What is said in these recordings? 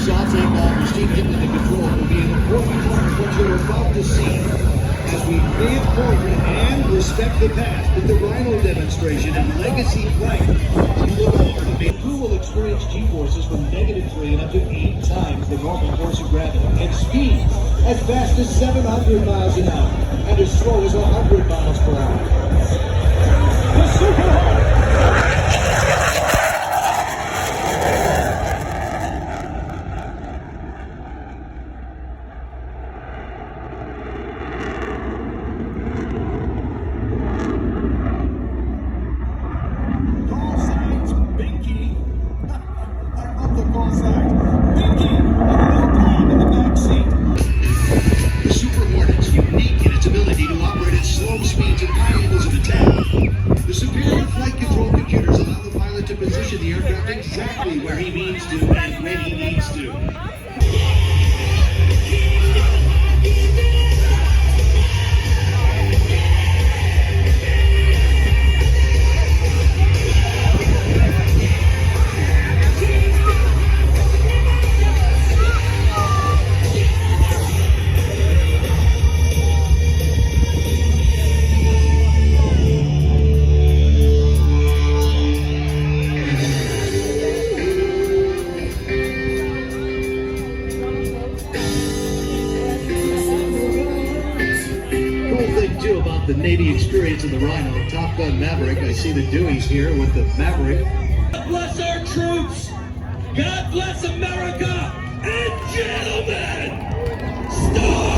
saw takeoff, your steam hit the control will be an important part of what you're about to see as we pay it forward and respect the past with the Rhino demonstration and legacy flight. The crew will experience G-forces from -3 and up to 8 times the normal force of gravity and speed as fast as 700 miles an hour and as slow as 100 miles per hour. The Super Hornet! The aircraft exactly where he needs to and when he needs to. About the Navy experience in the Rhino, Top Gun Maverick. I see the Deweys here with the Maverick. God bless our troops! God bless America! And gentlemen, start!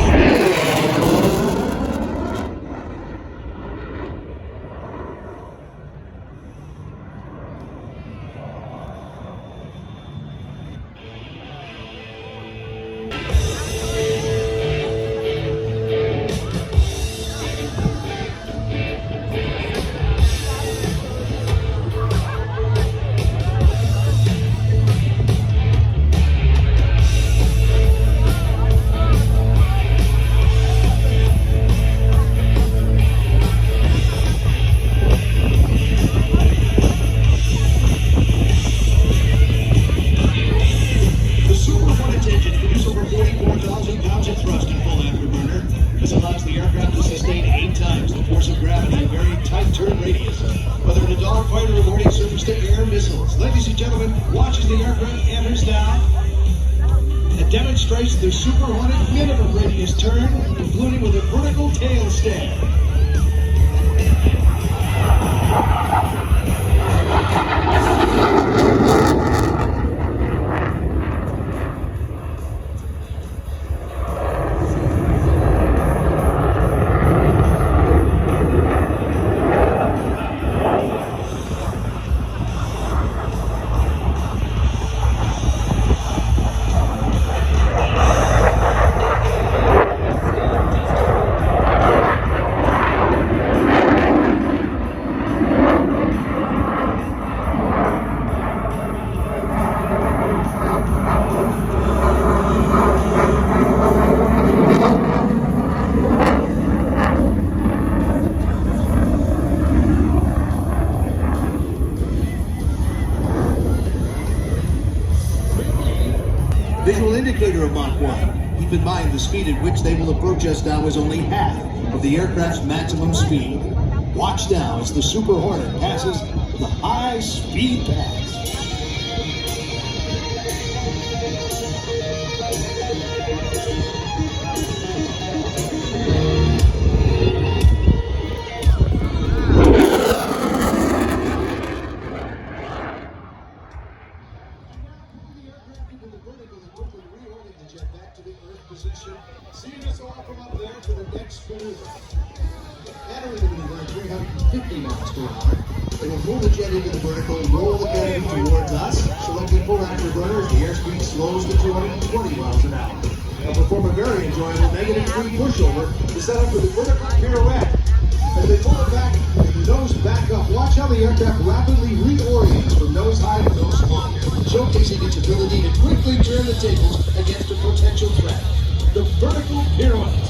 Ladies and gentlemen, watch as the aircraft enters down. It demonstrates the Super Hornet minimum radius turn, including with a vertical tail stand. Visual indicator of Mach 1. Keep in mind the speed at which they will approach us now is only half of the aircraft's maximum speed. Watch now as the Super Hornet passes the high-speed pass. Seeing us all from up there to the next maneuver. Entering the maneuver at 350 miles per hour. They will pull the jet into the vertical and roll the canopy towards us. Selecting full afterburners, the airspeed slows to 220 miles an hour. They'll perform a very enjoyable -3 pushover to set up for the vertical pirouette. As they pull it back, the nose back up. Watch how the aircraft rapidly reorients from nose high to nose low, showcasing its ability to quickly turn the tables against a potential threat. The vertical pirouette.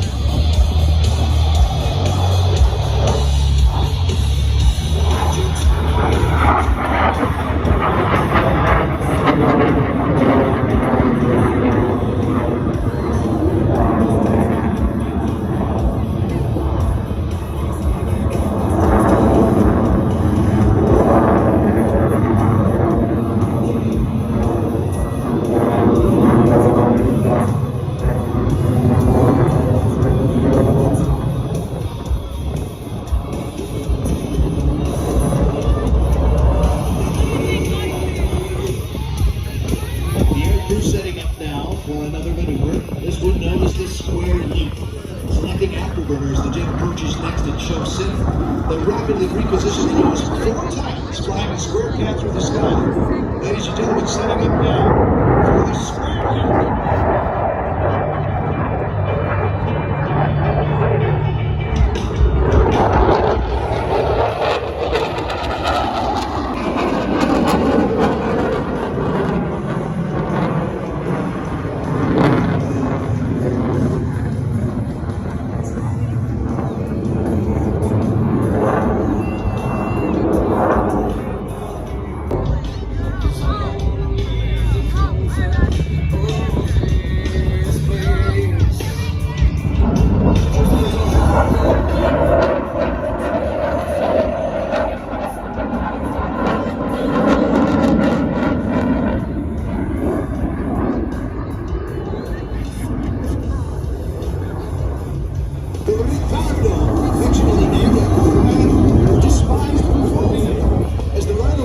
Airshow Center. The rapidly repositioned nose 4 times, flying a square cat through the sky. Ladies and gentlemen, setting up now for the square cat.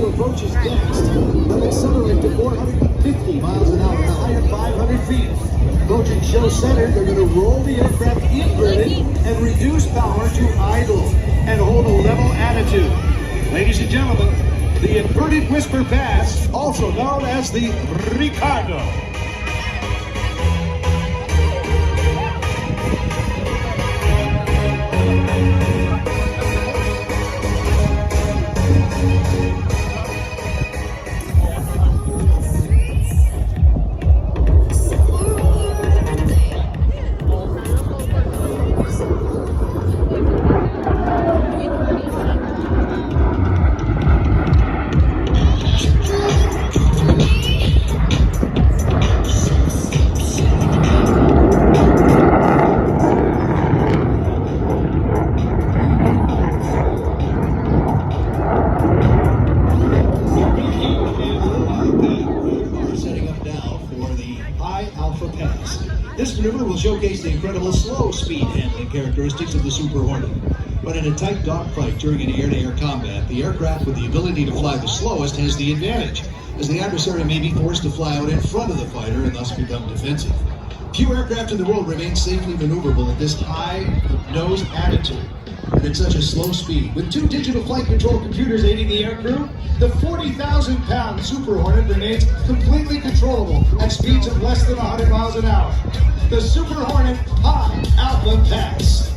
Approaches next, they'll accelerate to 450 miles an hour at a height of 500 feet. Approaching show center, they're going to roll the aircraft inverted and reduce power to idle and hold a level attitude. Ladies and gentlemen, the inverted whisper pass, also known as the Ricardo. This maneuver will showcase the incredible slow speed handling characteristics of the Super Hornet. But in a tight dogfight during an air-to-air combat, the aircraft with the ability to fly the slowest has the advantage, as the adversary may be forced to fly out in front of the fighter and thus become defensive. Few aircraft in the world remain safely maneuverable at this high nose attitude and at such a slow speed. With 2 digital flight control computers aiding the aircrew, the 40,000-pound Super Hornet remains completely controllable at speeds of less than 100 miles an hour. The Super Hornet High Alpha Pass.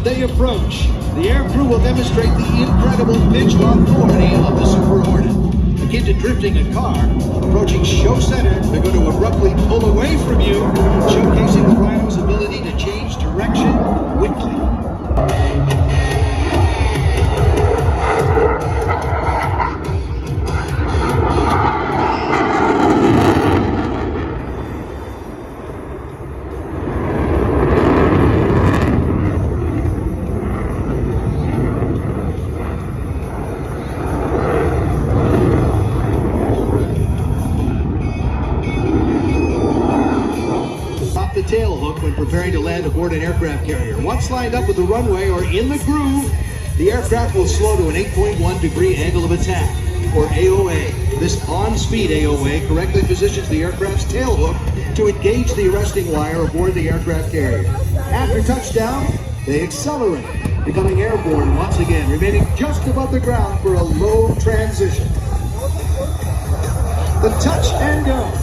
They approach. The aircrew will demonstrate the incredible pitch authority of the Super Hornet. Akin to drifting a car, approaching show center, they're going to abruptly pull away from you, showcasing the Rhino's ability to change direction quickly. Tail hook when preparing to land aboard an aircraft carrier. Once lined up with the runway or in the groove, the aircraft will slow to an 8.1 degree angle of attack, or AOA. This on-speed AOA correctly positions the aircraft's tail hook to engage the arresting wire aboard the aircraft carrier. After touchdown, they accelerate, becoming airborne once again, remaining just above the ground for a low transition. The touch and go.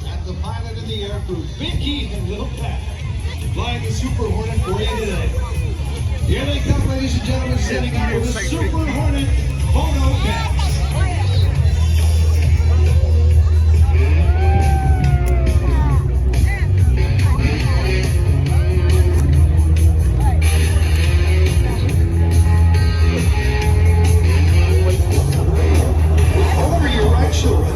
and the pilot and the air crew, Vicky and Little Pat, flying the Super Hornet for you today. Here they come, ladies and gentlemen, setting up for the Super Hornet photo pass. Over your right shoulder.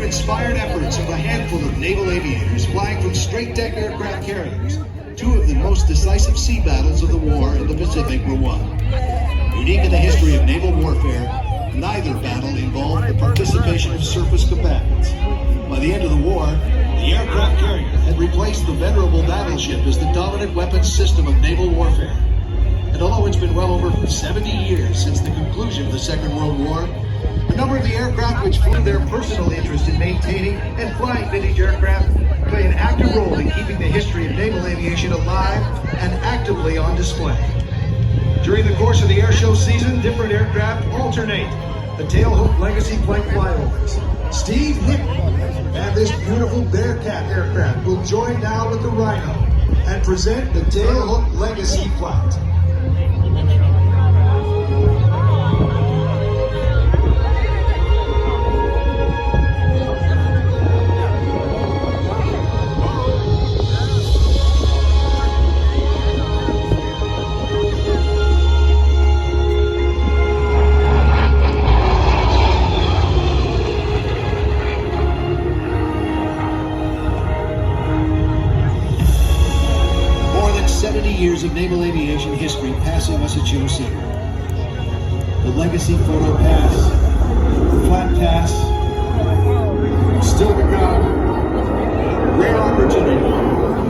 Inspired efforts of a handful of naval aviators flying from straight-deck aircraft carriers, two of the most decisive sea battles of the war in the Pacific were won. Unique in the history of naval warfare, neither battle involved the participation of surface combatants. By the end of the war, the aircraft carrier had replaced the venerable battleship as the dominant weapons system of naval warfare. And although it's been well over 70 years since the conclusion of the Second World War, a number of the aircraft which flew their personal interest in maintaining and flying vintage aircraft play an active role in keeping the history of naval aviation alive and actively on display. During the course of the airshow season, different aircraft alternate the tailhook legacy flight flyovers. Steve Hinton and this beautiful Bearcat aircraft will join now with the Rhino and present the tailhook legacy flight. Years of naval aviation history passing us at Joe Center. The legacy photo pass, the flat pass, still to come. Rare opportunity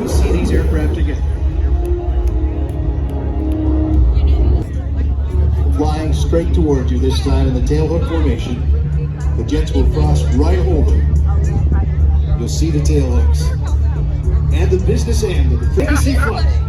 to see these aircraft together. Flying straight towards you this time in the tailhook formation. The jets will cross right over. You'll see the tailhooks and the business end of the legacy flight.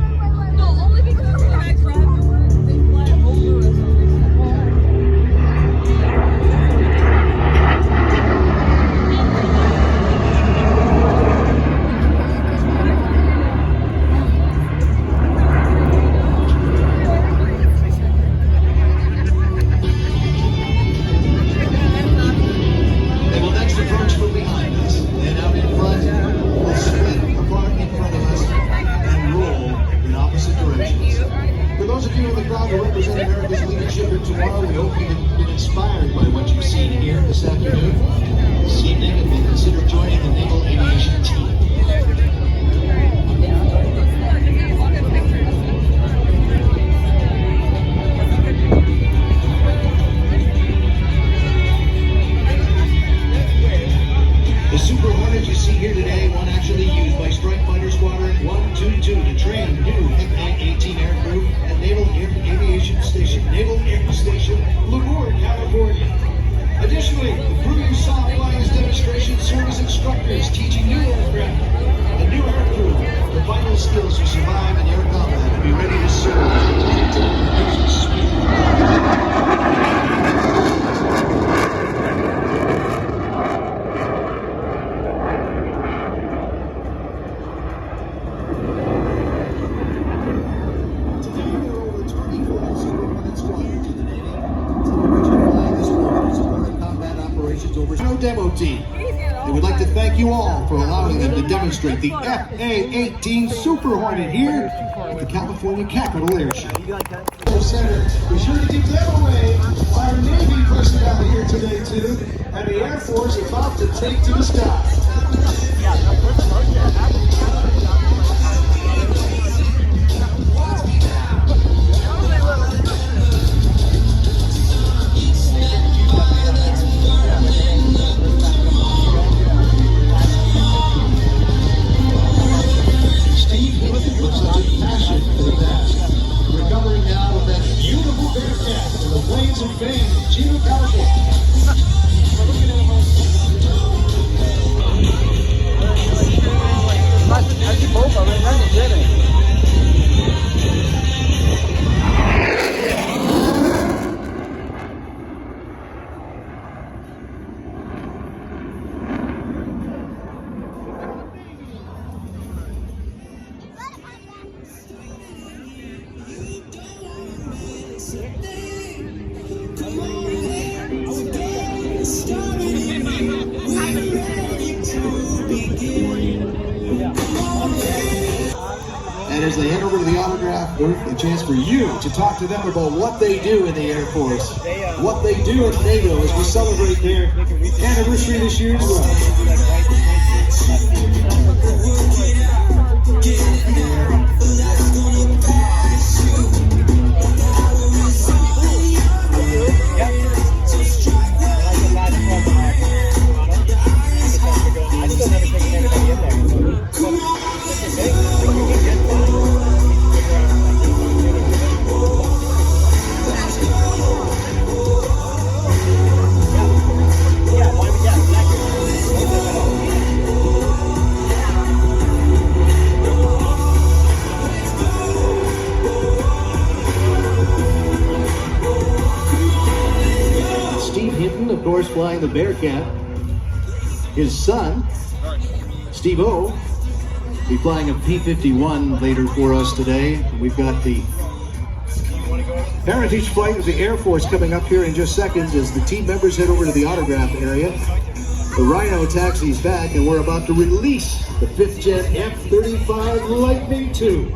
Demo team. They would like to thank you all for allowing them to demonstrate the A-18 Super Hornet here at the California Capitol Airshow. Center, be sure to give them away our Navy personnel here today too, and the Air Force about to take to the sky. California. as they head over to the autograph booth, a chance for you to talk to them about what they do in the Air Force, what they do at NATO as we celebrate their anniversary this year as well. Of course, flying the Bearcat. His son, Steve O, will be flying a P-51 later for us today. We've got the Heritage Flight of the Air Force coming up here in just seconds as the team members head over to the autograph area. The Rhino taxi's back, and we're about to release the 5th Gen F-35 Lightning II.